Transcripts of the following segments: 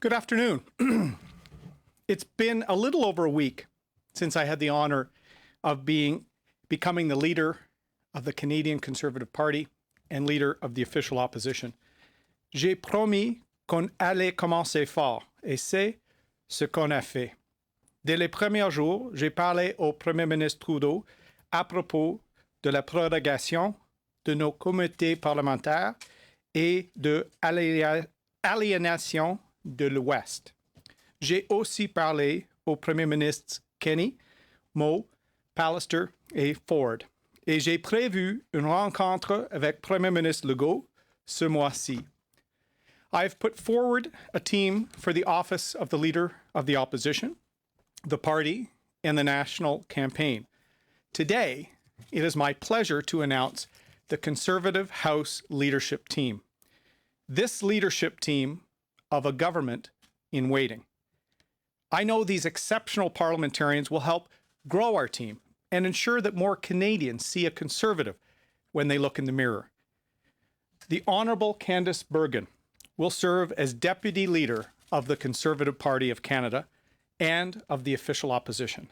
Good afternoon. It's been a little over a week since I had the honor of becoming the leader of the Canadian Conservative Party and leader of the official opposition. J'ai promis qu'on allait commencer fort, et c'est ce qu'on a fait. Dès les premiers jours, j'ai parlé au Premier ministre Trudeau à propos de la prorogation de nos comités parlementaires et de l'aliénation de l'Ouest. J'ai aussi parlé au Premier ministre Kenney, Moe, Pallister et Ford. Et j'ai prévu une rencontre avec Premier ministre Legault ce mois-ci. I've put forward a team for the office of the Leader of the Opposition, the party, and the national campaign. Today, it is my pleasure to announce the Conservative House leadership team. This leadership team of a government in waiting. I know these exceptional parliamentarians will help grow our team and ensure that more Canadians see a Conservative when they look in the mirror. The Honourable Candice Bergen will serve as Deputy Leader of the Conservative Party of Canada and of the official opposition.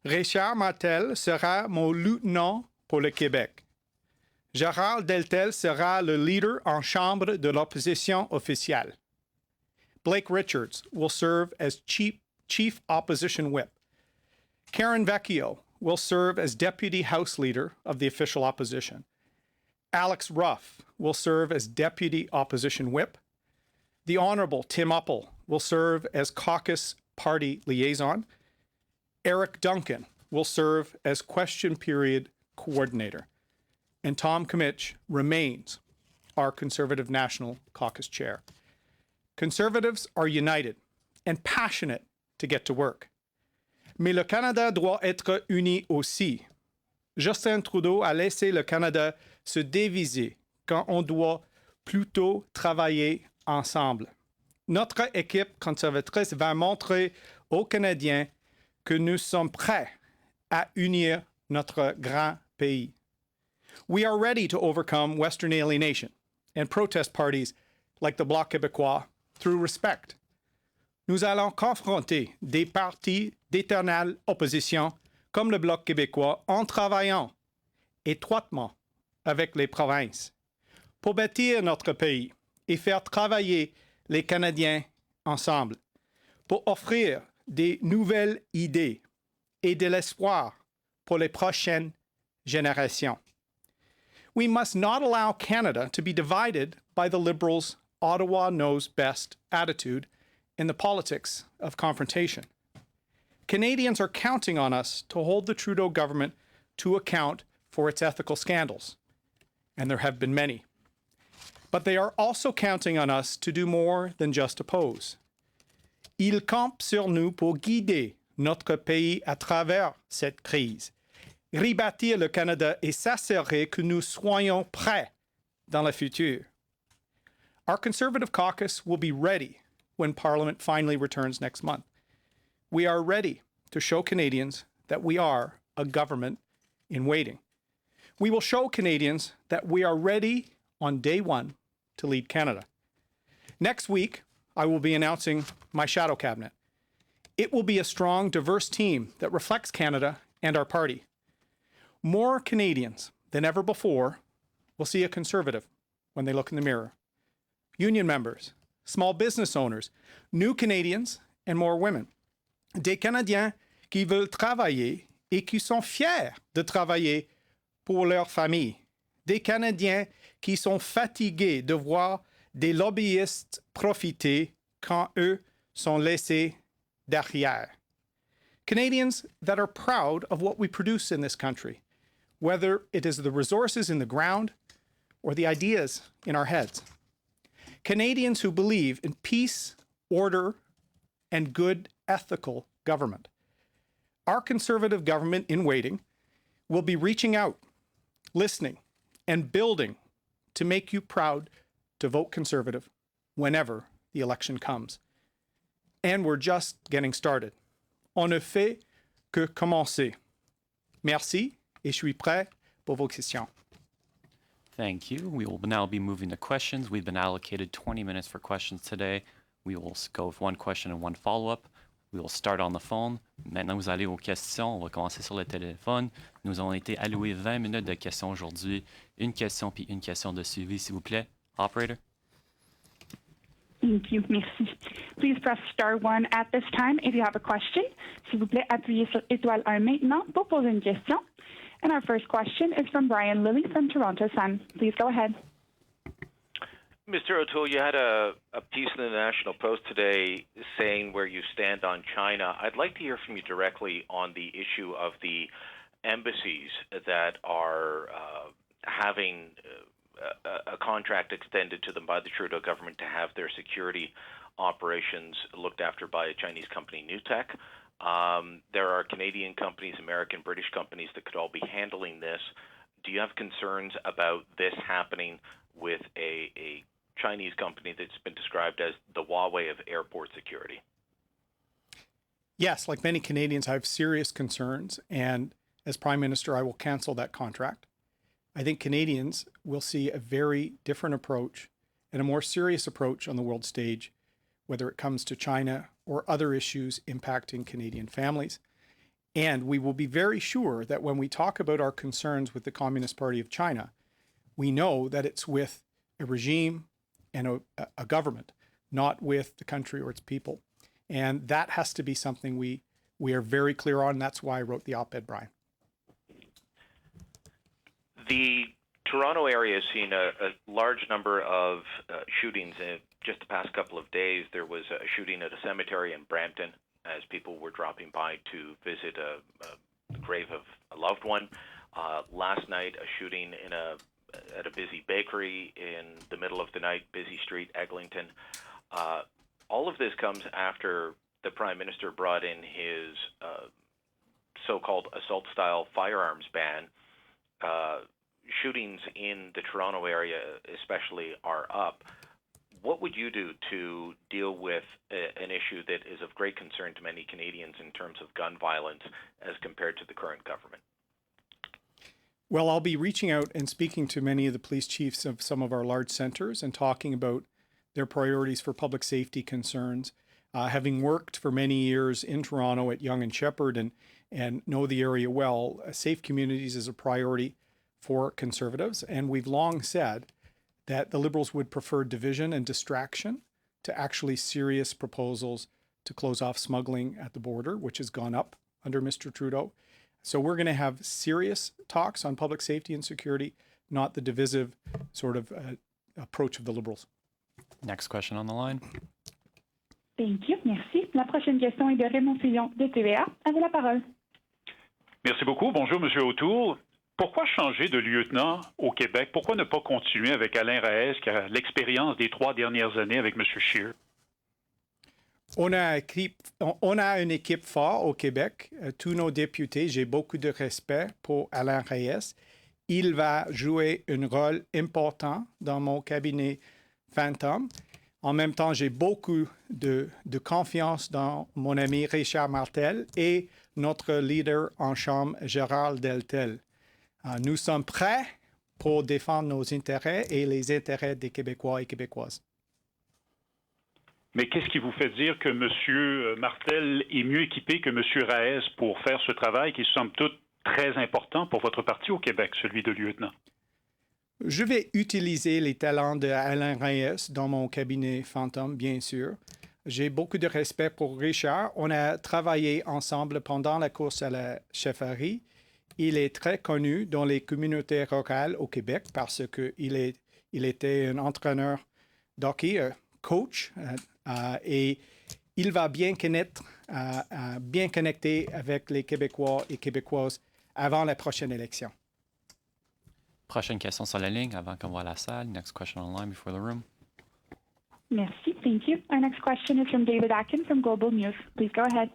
Richard Martel sera mon lieutenant pour le Québec. Gérald Deltel sera le leader en chambre de l'opposition officielle. Blake Richards will serve as Chief Opposition Whip. Karen Vecchio will serve as Deputy House Leader of the official opposition. Alex Ruff will serve as Deputy Opposition Whip. The Honourable Tim Uppal will serve as Caucus Party Liaison. Eric Duncan will serve as Question Period Coordinator. And Tom Kimmich remains our Conservative National Caucus Chair. Conservatives are united and passionate to get to work. Mais le Canada doit être uni aussi. Justin Trudeau a laissé le Canada se diviser quand on doit plutôt travailler ensemble. Notre équipe conservatrice va montrer aux Canadiens que nous sommes prêts à unir notre grand pays. We are ready to overcome Western alienation and protest parties like the Bloc québécois through respect. Nous allons confronter des partis d'éternelle opposition comme le Bloc québécois en travaillant étroitement avec les provinces pour bâtir notre pays et faire travailler les Canadiens ensemble, pour offrir des nouvelles idées et de l'espoir pour les prochaines générations. We must not allow Canada to be divided by the Liberals' Ottawa knows best attitude in the politics of confrontation. Canadians are counting on us to hold the Trudeau government to account for its ethical scandals, and there have been many. But they are also counting on us to do more than just oppose. Ils campent sur nous pour guider notre pays à travers cette crise, rebâtir le Canada et s'assurer que nous soyons prêts dans le futur. Our Conservative caucus will be ready when Parliament finally returns next month. We are ready to show Canadians that we are a government in waiting. We will show Canadians that we are ready on day one to lead Canada. Next week, I will be announcing my shadow cabinet. It will be a strong, diverse team that reflects Canada and our party. More Canadians than ever before will see a Conservative when they look in the mirror. Union members, small business owners, new Canadians, and more women. Des Canadiens qui veulent travailler et qui sont fiers de travailler pour leur famille. Des Canadiens qui sont fatigués de voir des lobbyistes profiter quand eux sont laissés derrière. Canadians that are proud of what we produce in this country, whether it is the resources in the ground or the ideas in our heads. Canadians who believe in peace, order, and good ethical government. Our Conservative government in waiting will be reaching out, listening, and building to make you proud to vote Conservative whenever the election comes. And we're just getting started. On ne fait que commencer. Merci, et je suis prêt pour vos questions. Thank you. We will now be moving to questions. We've been allocated 20 minutes for questions today. We will go with one question and one follow-up. We will start on the phone. Maintenant, vous allez aux questions. On va commencer sur le téléphone. Nous avons été alloués 20 minutes de questions aujourd'hui. Une question puis une question de suivi, s'il vous plaît. Operator. Thank you. Merci. Please press star 1 at this time if you have a question. S'il vous plaît, appuyez sur étoile 1 maintenant pour poser une question. And our first question is from Brian Lilly from Toronto Sun. Please go ahead. Mr. O'Toole, you had a piece in the National Post today saying where you stand on China. I'd like to hear from you directly on the issue of the embassies that are having a contract extended to them by the Trudeau government to have their security operations looked after by a Chinese company, Newtech. There are Canadian companies, American, British companies that could all be handling this. Do you have concerns about this happening with a Chinese company that's been described as the Huawei of airport security? Yes, like many Canadians, I have serious concerns. And as Prime Minister, I will cancel that contract. I think Canadians will see a very different approach and a more serious approach on the world stage, whether it comes to China or other issues impacting Canadian families. And we will be very sure that when we talk about our concerns with the Communist Party of China, we know that it's with a regime and a government, not with the country or its people. And that has to be something we are very clear on. That's why I wrote the op-ed, Brian. The Toronto area has seen a large number of shootings in just the past couple of days. There was a shooting at a cemetery in Brampton as people were dropping by to visit the grave of a loved one. Last night, a shooting at a busy bakery in the middle of the night, busy street, Eglinton. All of this comes after the Prime Minister brought in his so-called assault-style firearms ban. Shootings in the Toronto area especially are up. What would you do to deal with an issue that is of great concern to many Canadians in terms of gun violence as compared to the current government? Well, I'll be reaching out and speaking to many of the police chiefs of some of our large centers and talking about their priorities for public safety concerns. Having worked for many years in Toronto at Yonge and Sheppard and know the area well, safe communities is a priority for Conservatives. And we've long said that the Liberals would prefer division and distraction to actually serious proposals to close off smuggling at the border, which has gone up under Mr. Trudeau. So we're going to have serious talks on public safety and security, not the divisive sort of approach of the Liberals. Next question on the line. Thank you. Merci. La prochaine question est de Raymond Fillon de TVA. À vous la parole. Merci beaucoup. Bonjour, M. O'Toole. Pourquoi changer de lieutenant au Québec? Pourquoi ne pas continuer avec Alain Raes, qui a l'expérience des 3 dernières années avec M. Scheer? On a une équipe forte au Québec. Tous nos députés, j'ai beaucoup de respect pour Alain Raes. Il va jouer un rôle important dans mon cabinet fantôme. En même temps, j'ai beaucoup de confiance dans mon ami Richard Martel et notre leader en chambre, Gérald Deltel. Nous sommes prêts pour défendre nos intérêts et les intérêts des Québécois et Québécoises. Mais qu'est-ce qui vous fait dire que M. Martel est mieux équipé que M. Raes pour faire ce travail qui est somme toute très important pour votre parti au Québec, celui de lieutenant? Je vais utiliser les talents d'Alain Raes dans mon cabinet fantôme, bien sûr. J'ai beaucoup de respect pour Richard. On a travaillé ensemble pendant la course à la chefferie. Il est très connu dans les communautés rurales au Québec parce qu'il était un entraîneur d'hockey, coach, et il va bien connecter avec les Québécois et Québécoises avant la prochaine élection. Prochaine question sur la ligne avant qu'on voit la salle. Next question on the line before the room. Merci. Thank you. Our next question is from David Atkin from Global News. Please go ahead.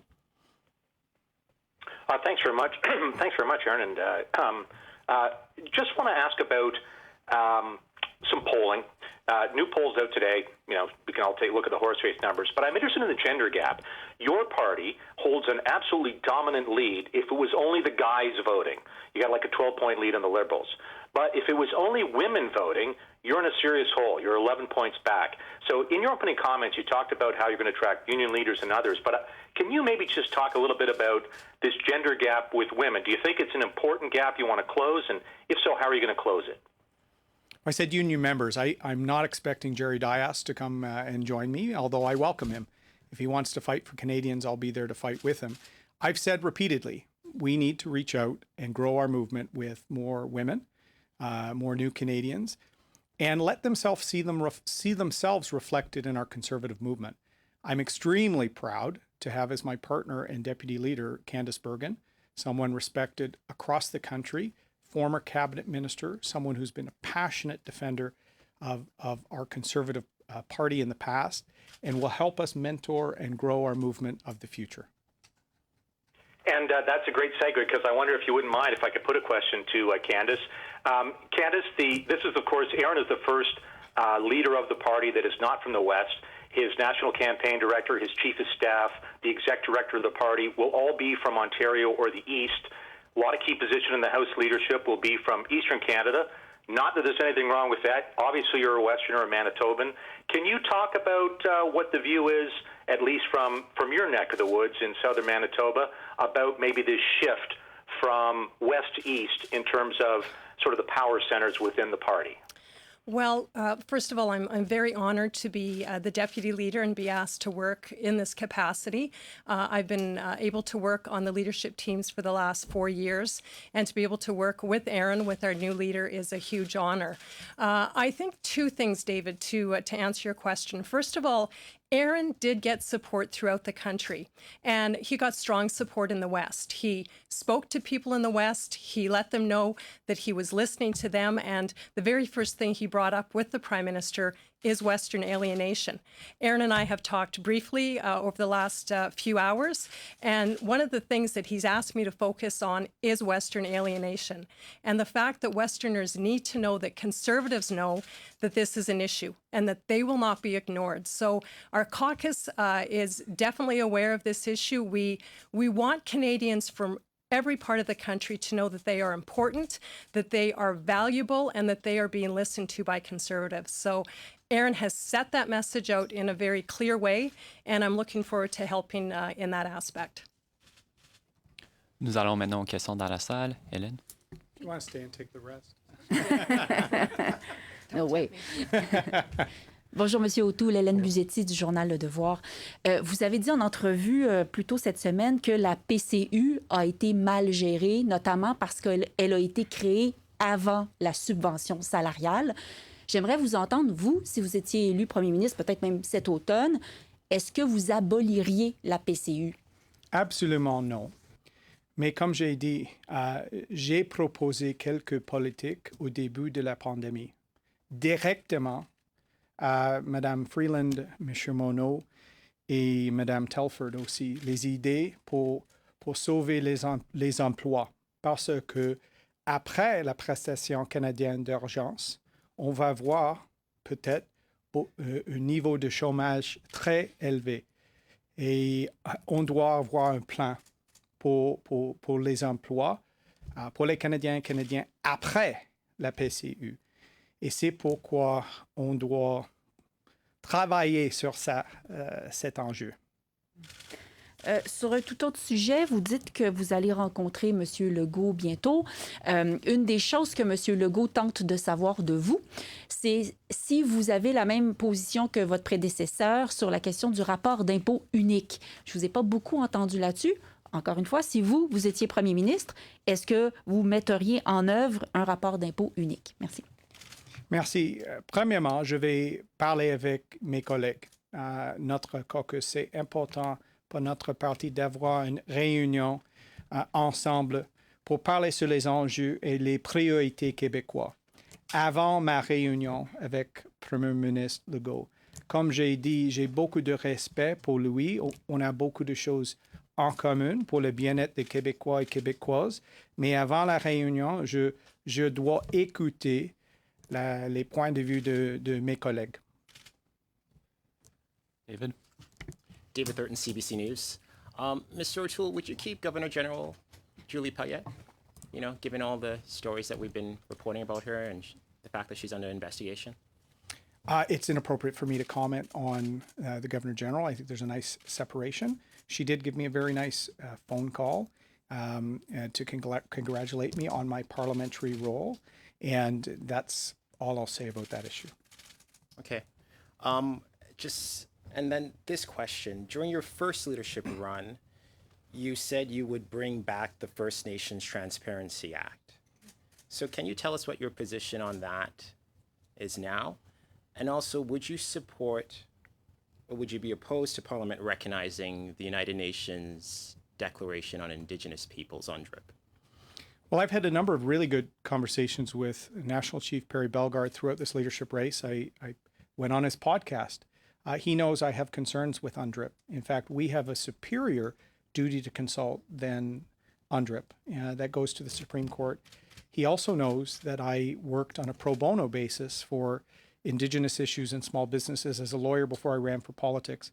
Thanks very much. Thanks very much, Erin. And just want to ask about some polling. New polls out today. You know, we can all take a look at the horse race numbers. But I'm interested in the gender gap. Your party holds an absolutely dominant lead if it was only the guys voting. You got like a 12-point lead on the Liberals. But if it was only women voting, you're in a serious hole. You're 11 points back. So in your opening comments, you talked about how you're going to attract union leaders and others. But can you maybe just talk a little bit about this gender gap with women? Do you think it's an important gap you want to close? And if so, how are you going to close it? I said union members. I'm not expecting Jerry Dias to come and join me, although I welcome him. If he wants to fight for Canadians, I'll be there to fight with him. I've said repeatedly, we need to reach out and grow our movement with more women, more new Canadians, and let themselves see themselves reflected in our Conservative movement. I'm extremely proud to have as my partner and deputy leader Candice Bergen, someone respected across the country, former cabinet minister, someone who's been a passionate defender of our Conservative party in the past, and will help us mentor and grow our movement of the future. And that's a great segue, because I wonder if you wouldn't mind if I could put a question to Candice. Candice, this is, of course, Erin is the first leader of the party that is not from the West. His national campaign director, his chief of staff, the exec director of the party will all be from Ontario or the East. A lot of key position in the House leadership will be from Eastern Canada. Not that there's anything wrong with that. Obviously, you're a Westerner, a Manitoban. Can you talk about what the view is, at least from your neck of the woods in southern Manitoba, about maybe this shift from west to east in terms of sort of the power centers within the party? Well, first of all, I'm very honored to be the deputy leader and be asked to work in this capacity. I've been able to work on the leadership teams for the last 4 years, and to be able to work with Erin, with our new leader, is a huge honor. I think two things, David, to answer your question. First of all, Erin did get support throughout the country, and he got strong support in the West. He spoke to people in the West. He let them know that he was listening to them, and the very first thing he brought up with the Prime Minister is Western alienation. Erin and I have talked briefly over the last few hours, and one of the things that he's asked me to focus on is Western alienation, and the fact that Westerners need to know that Conservatives know that this is an issue and that they will not be ignored. So our caucus is definitely aware of this issue. We want Canadians from every part of the country to know that they are important, that they are valuable, and that they are being listened to by Conservatives. So Erin has set that message out in a very clear way, and I'm looking forward to helping in that aspect. Nous allons maintenant aux questions dans la salle. Hélène? You want to stay and take the rest? No way. Bonjour, Monsieur O'Toole, Hélène Buzetti du journal Le Devoir. Vous avez dit en entrevue plus tôt cette semaine que la PCU a été mal gérée, notamment parce qu'elle a été créée avant la subvention salariale. J'aimerais vous entendre, vous, si vous étiez élu premier ministre, peut-être même cet automne, est-ce que vous aboliriez la PCU? Absolument non. Mais comme j'ai dit, j'ai proposé quelques politiques au début de la pandémie, directement à Mme Freeland, M. Monod et Mme Telford aussi, les idées pour sauver les emplois. Parce que après la prestation canadienne d'urgence, on va voir peut-être un niveau de chômage très élevé. Et on doit avoir un plan pour les emplois, pour les Canadiens et Canadiennes après la PCU. Et c'est pourquoi on doit travailler sur cet enjeu. Sur un tout autre sujet, vous dites que vous allez rencontrer M. Legault bientôt. Une des choses que M. Legault tente de savoir de vous, c'est si vous avez la même position que votre prédécesseur sur la question du rapport d'impôt unique. Je ne vous ai pas beaucoup entendu là-dessus. Encore une fois, si vous étiez premier ministre, est-ce que vous metteriez en œuvre un rapport d'impôt unique? Merci. Merci. Premièrement, je vais parler avec mes collègues. Notre caucus, c'est important pour notre parti d'avoir une réunion ensemble pour parler sur les enjeux et les priorités québécois avant ma réunion avec le Premier ministre Legault. Comme j'ai dit, j'ai beaucoup de respect pour lui. On a beaucoup de choses en commun pour le bien-être des Québécois et Québécoises. Mais avant la réunion, je dois écouter les points de vue de mes collègues. David? David Thurton, CBC News. Mr. O'Toole, would you keep Governor General Julie Payette? given all the stories that we've been reporting about her and the fact that she's under investigation? It's inappropriate for me to comment on the Governor General. I think there's a nice separation. She did give me a very nice phone call to congratulate me on my parliamentary role, and that's all I'll say about that issue. Okay. And then this question. During your first leadership run, you said you would bring back the First Nations Transparency Act. So can you tell us what your position on that is now? And also, would you support or would you be opposed to Parliament recognizing the United Nations Declaration on Indigenous Peoples, UNDRIP? Well, I've had a number of really good conversations with National Chief Perry Bellegarde throughout this leadership race. I went on his podcast. He knows I have concerns with UNDRIP. In fact, we have a superior duty to consult than UNDRIP. That goes to the Supreme Court. He also knows that I worked on a pro bono basis for Indigenous issues and small businesses as a lawyer before I ran for politics.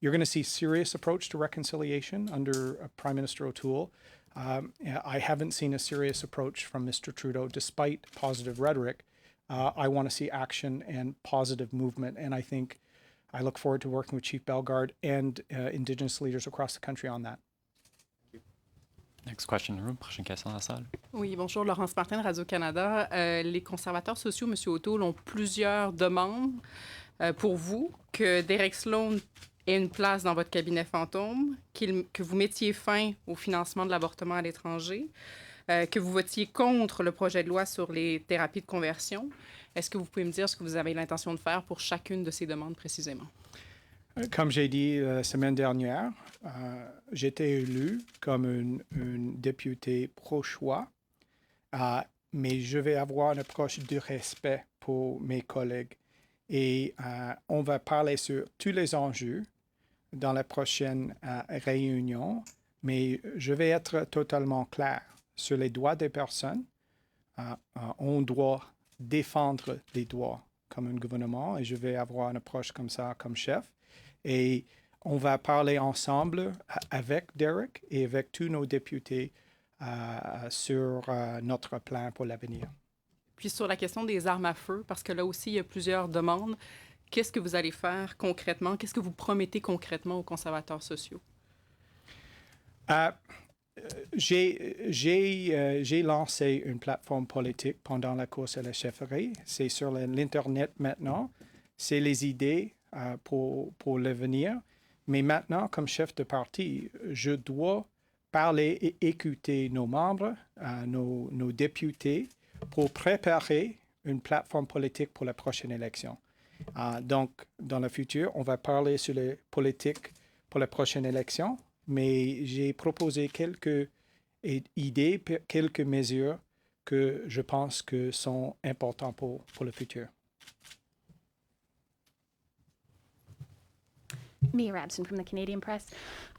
You're going to see serious approach to reconciliation under Prime Minister O'Toole. I haven't seen a serious approach from Mr. Trudeau, despite positive rhetoric. I want to see action and positive movement, and I look forward to working with Chief Bellegarde and Indigenous leaders across the country on that. Next question in the room. Prochaine question dans la salle. Oui, bonjour, Laurence Martin, Radio-Canada. Les conservateurs sociaux, M. O'Toole, ont plusieurs demandes pour vous, que Derek Sloan ait une place dans votre cabinet fantôme, que vous mettiez fin au financement de l'avortement à l'étranger, que vous votiez contre le projet de loi sur les thérapies de conversion. Est-ce que vous pouvez me dire ce que vous avez l'intention de faire pour chacune de ces demandes précisément? Comme j'ai dit la semaine dernière, j'ai été élu comme une députée pro-choix, mais je vais avoir une approche de respect pour mes collègues. Et on va parler sur tous les enjeux dans la prochaine réunion, mais je vais être totalement clair sur les droits des personnes. On doit défendre les droits comme un gouvernement et je vais avoir une approche comme ça comme chef. Et on va parler ensemble avec Derek et avec tous nos députés sur notre plan pour l'avenir. Puis sur la question des armes à feu, parce que là aussi, il y a plusieurs demandes, qu'est-ce que vous allez faire concrètement? Qu'est-ce que vous promettez concrètement aux conservateurs sociaux? J'ai lancé une plateforme politique pendant la course à la chefferie. C'est sur l'Internet maintenant. C'est les idées pour l'avenir. Mais maintenant, comme chef de parti, je dois parler et écouter nos membres, nos députés, pour préparer une plateforme politique pour la prochaine élection. Donc, dans le futur, on va parler sur les politiques pour la prochaine élection, mais j'ai proposé quelques idées, quelques mesures que je pense que sont importantes pour le futur. Mia Rabson from the Canadian Press.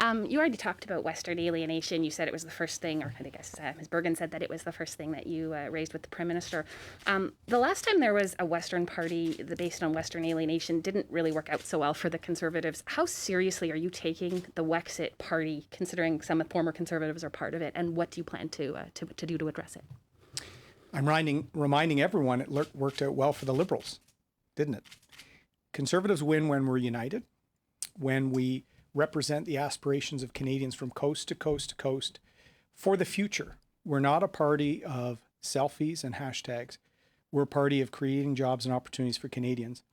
You already talked about Western alienation. You said it was the first thing, or I guess Ms. Bergen said that it was the first thing that you raised with the Prime Minister. The last time there was a Western party based on Western alienation didn't really work out so well for the Conservatives. How seriously are you taking the Wexit party, considering some former Conservatives are part of it, and what do you plan to do to address it? I'm reminding everyone it worked out well for the Liberals, didn't it? Conservatives win when we're united, when we represent the aspirations of Canadians from coast to coast to coast for the future. We're not a party of selfies and hashtags. We're a party of creating jobs and opportunities for Canadians.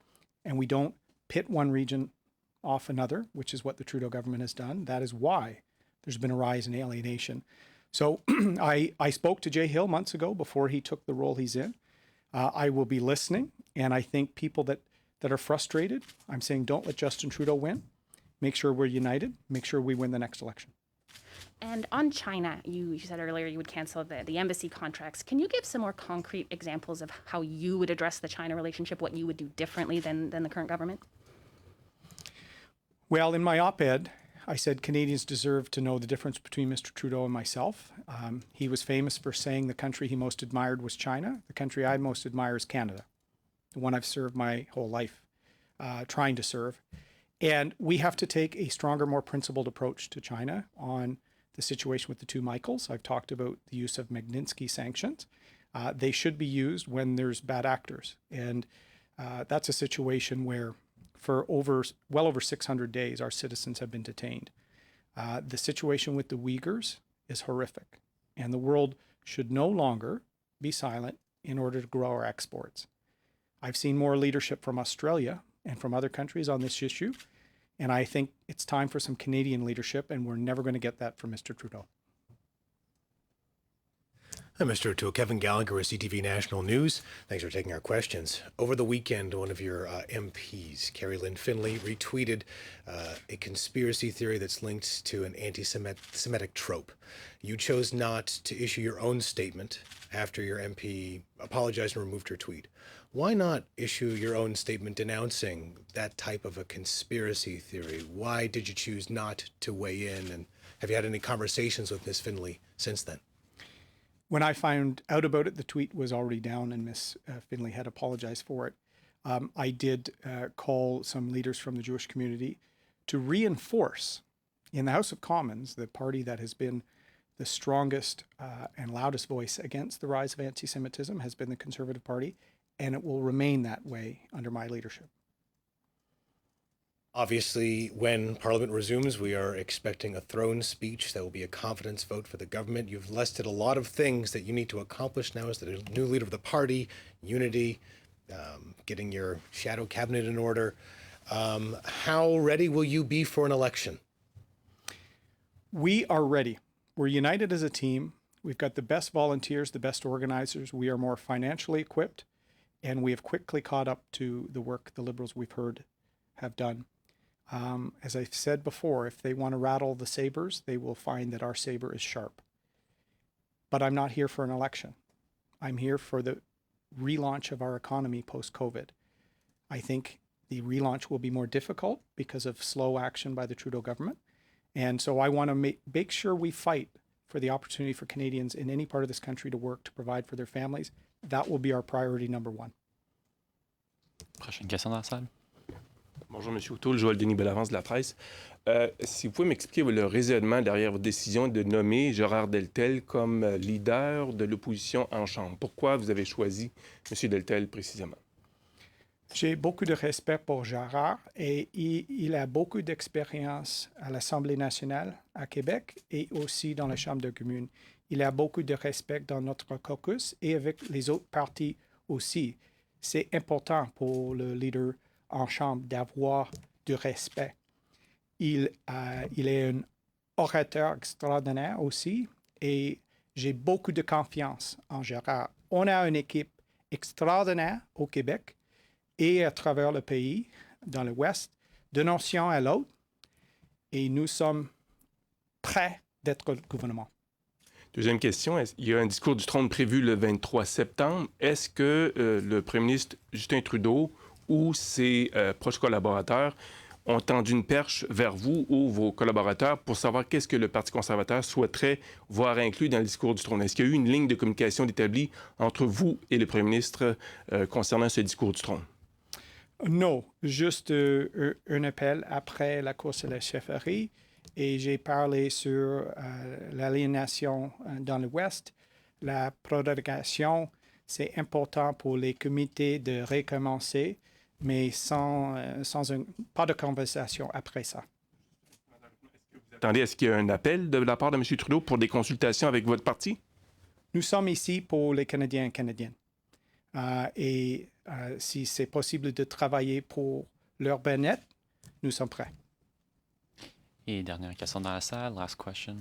And we don't pit one region off another, which is what the Trudeau government has done. That is why there's been a rise in alienation. So I spoke to Jay Hill months ago before he took the role he's in. I will be listening. And I think people that are frustrated, I'm saying don't let Justin Trudeau win. Make sure we're united. Make sure we win the next election. And on China, you said earlier you would cancel the embassy contracts. Can you give some more concrete examples of how you would address the China relationship, what you would do differently than the current government? Well, in my op-ed, I said Canadians deserve to know the difference between Mr. Trudeau and myself. He was famous for saying the country he most admired was China. The country I most admire is Canada, the one I've served my whole life, trying to serve. And we have to take a stronger, more principled approach to China on the situation with the two Michaels. I've talked about the use of Magnitsky sanctions. They should be used when there's bad actors. And that's a situation where for well over 600 days, our citizens have been detained. The situation with the Uyghurs is horrific. And the world should no longer be silent in order to grow our exports. I've seen more leadership from Australia and from other countries on this issue. And I think it's time for some Canadian leadership, and we're never going to get that from Mr. Trudeau. Hi, Mr. O'Toole. Kevin Gallagher with CTV National News. Thanks for taking our questions. Over the weekend, one of your MPs, Carrie Lynn Finlay, retweeted a conspiracy theory that's linked to an anti-Semitic trope. You chose not to issue your own statement after your MP apologized and removed her tweet. Why not issue your own statement denouncing that type of a conspiracy theory? Why did you choose not to weigh in? And have you had any conversations with Ms. Finlay since then? When I found out about it, the tweet was already down and Ms. Finlay had apologized for it. I did call some leaders from the Jewish community to reinforce in the House of Commons, the party that has been the strongest and loudest voice against the rise of anti-Semitism has been the Conservative Party, and it will remain that way under my leadership. Obviously, when Parliament resumes, we are expecting a throne speech. That will be a confidence vote for the government. You've listed a lot of things that you need to accomplish now as the new leader of the party, unity, getting your shadow cabinet in order. How ready will you be for an election? We are ready. We're united as a team. We've got the best volunteers, the best organizers. We are more financially equipped, and we have quickly caught up to the work the Liberals we've heard have done. As I've said before, if they want to rattle the sabers, they will find that our saber is sharp. But I'm not here for an election. I'm here for the relaunch of our economy post-COVID. I think the relaunch will be more difficult because of slow action by the Trudeau government. And so I want to make sure we fight for the opportunity for Canadians in any part of this country to work, to provide for their families. That will be our priority number one. Prochaine question dans la salle. Bonjour, M. O'Toole, Joël Denis Bellavance de la presse. Si vous pouvez m'expliquer le raisonnement derrière votre décision de nommer Gérard Deltel comme leader de l'opposition en Chambre. Pourquoi vous avez choisi M. Deltel précisément? J'ai beaucoup de respect pour Gérard et il a beaucoup d'expérience à l'Assemblée nationale à Québec et aussi dans la Chambre de communes. Il a beaucoup de respect dans notre caucus et avec les autres partis aussi. C'est important pour le leader en Chambre d'avoir du respect. Il est un orateur extraordinaire aussi et j'ai beaucoup de confiance en Gérard. On a une équipe extraordinaire au Québec et à travers le pays, dans l'Ouest, de nation à l'autre, et nous sommes prêts d'être le gouvernement. Deuxième question, il y a un discours du trône prévu le 23 septembre. Est-ce que le premier ministre Justin Trudeau ou ses proches collaborateurs ont tendu une perche vers vous ou vos collaborateurs pour savoir qu'est-ce que le Parti conservateur souhaiterait voir inclus dans le discours du trône? Est-ce qu'il y a eu une ligne de communication établie entre vous et le premier ministre concernant ce discours du trône? Non, juste un appel après la course à la chefferie et j'ai parlé sur l'aliénation dans l'Ouest. La prorogation, c'est important pour les comités de recommencer, mais pas de conversation après ça. Attendez, est-ce qu'il y a un appel de la part de M. Trudeau pour des consultations avec votre parti? Nous sommes ici pour les Canadiens et Canadiennes. Si c'est possible de travailler pour leur bien-être, nous sommes prêts. Et dernière question dans la salle, last question.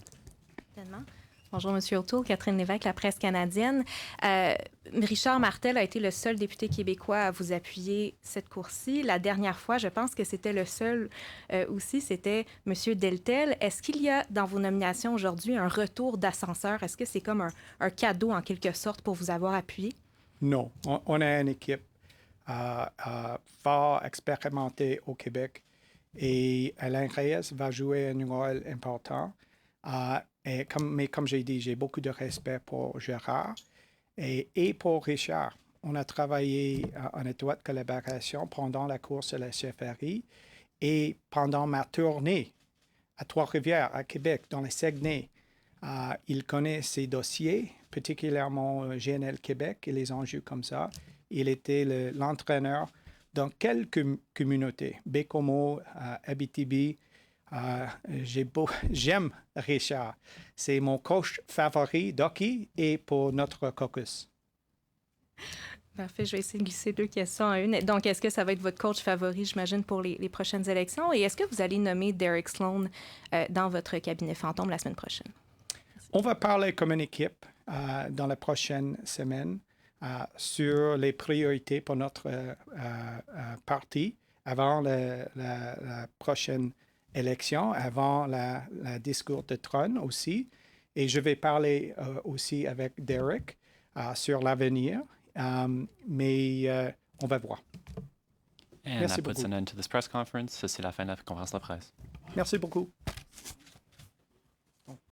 Bonjour, M. O'Toole. Catherine Lévesque, La Presse canadienne. Richard Martel a été le seul député québécois à vous appuyer cette course-ci. La dernière fois, je pense que c'était le seul aussi, c'était M. Deltel. Est-ce qu'il y a dans vos nominations aujourd'hui un retour d'ascenseur? Est-ce que c'est comme un cadeau en quelque sorte pour vous avoir appuyé? Non. On a une équipe fort expérimentée au Québec et Alain Reyes va jouer un rôle important. Mais comme j'ai dit, j'ai beaucoup de respect pour Gérard et pour Richard. On a travaillé en étroite collaboration pendant la course à la chefferie et pendant ma tournée à Trois-Rivières, à Québec, dans le Saguenay, Il connaît ces dossiers, particulièrement GNL Québec et les enjeux comme ça. Il était l'entraîneur dans quelques communautés, Bécomo, Abitibi. J'aime Richard. C'est mon coach favori d'hockey et pour notre caucus. Parfait, je vais essayer de glisser 2 questions à une. Donc, est-ce que ça va être votre coach favori, j'imagine, pour les prochaines élections? Et est-ce que vous allez nommer Derek Sloan dans votre cabinet fantôme la semaine prochaine? On va parler comme une équipe dans la prochaine semaine sur les priorités pour notre parti avant la prochaine élection, avant la discours de trône aussi. Et je vais parler aussi avec Derek sur l'avenir. Mais on va voir. And Merci that puts beaucoup. an end to this press conference. Ça, c'est la fin de la conférence de presse. Merci beaucoup.